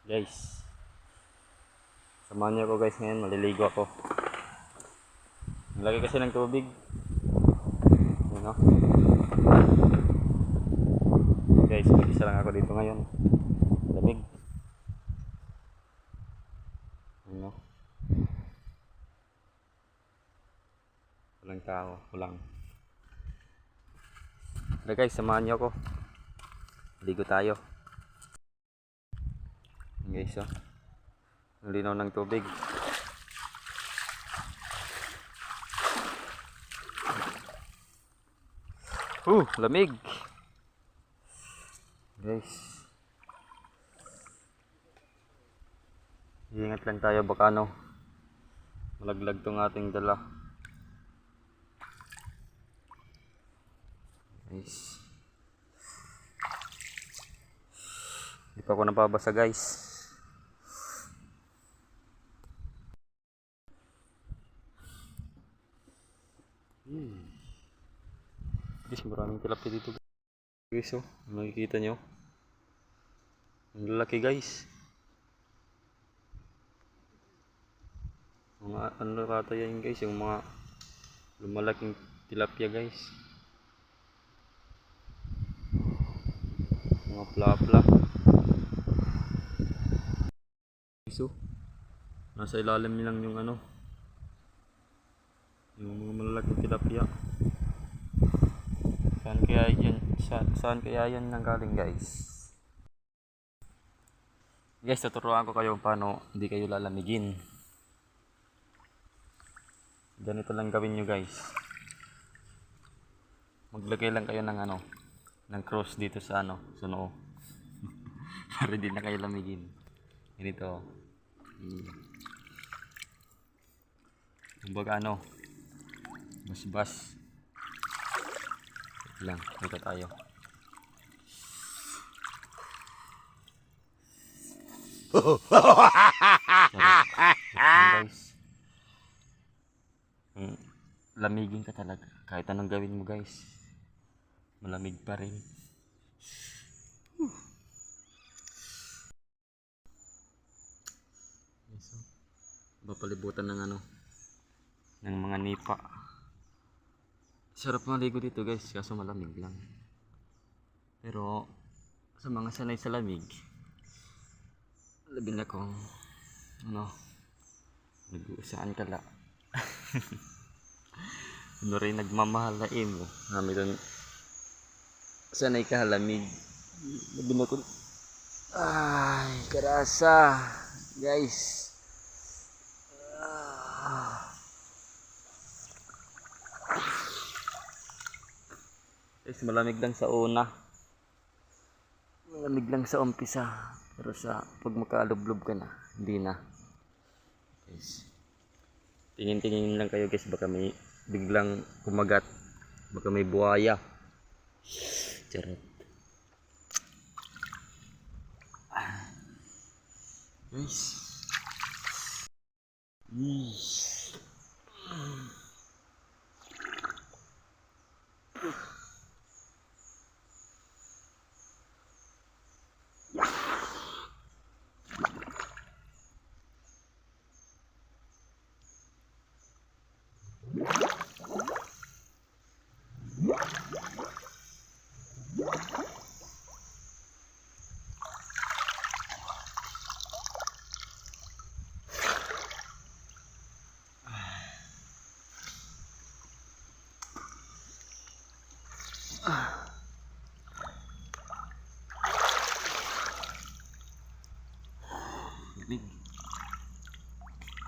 Guys, samahan niyo ako guys ngayon, maliligo ako. Lagi kasi ng tubig. Ano? Guys, mag-isa lang ako dito ngayon. Lamig. Ano? Walang tao, walang. Tara guys, samahan niyo ako. Ligo tayo. Guys, oh. Ang linaw ng tubig. Lamig. Guys. Ingat lang tayo baka malaglag tong ating dala. Guys. Hindi pa ako napabasa guys. Guys, maraming tilapia dito guys. Oh, nakikita nyo ang lalaki guys. Mga ano kata yan guys, yung mga lumalaking tilapia guys, mga plapla guys. Oh, nasa ilalim nilang yung yung mga malalaking tilapia. Saan kaya yan nanggaling guys? Guys, tuturuan ko kayo paano hindi kayo lalamigin. Ganito lang gawin nyo guys. Maglagay lang kayo ng ng cross dito sa sa noo. Para hindi na kayo lamigin. Ganito. Kumbaga bas lang, dito tayo. Guys, lamigin ka talaga kahit anong gawin mo guys, malamig pa rin. Papalibutan ng ng mga nipa. Sarap maligo dito guys, kaso malamig lang. Pero sa mga sanay sa lamig, labi na kung nag-uusaan ka la. Rin nagmamahalain mo. Kami doon sanay ka lamig. Labi na kung ay, karasa guys. Guys, malamig lang sa una. Malamig lang sa umpisa. Pero pag makalublob ka na, hindi na. Guys, tingin-tingin lang kayo guys, baka may biglang kumagat. Baka may buhaya. Charot. Guys. Lamig.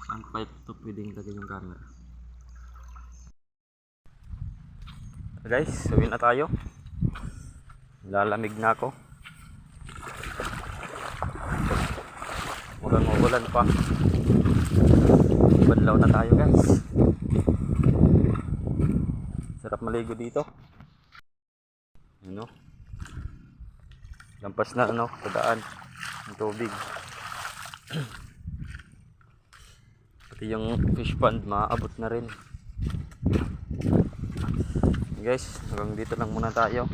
Saan pa ito pwedeng lagay yung camera? Guys, uwi na tayo. Lalamig na ako. Mukhang uulan pa. Banlaw na tayo guys. Sarap maligo dito. Lampas na padaan ng tubig. Pati yung fish pond maaabot na rin. Guys, hanggang dito lang muna tayo.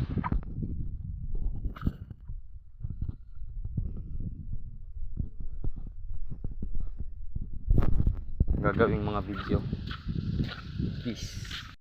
gagawing mga video. Peace.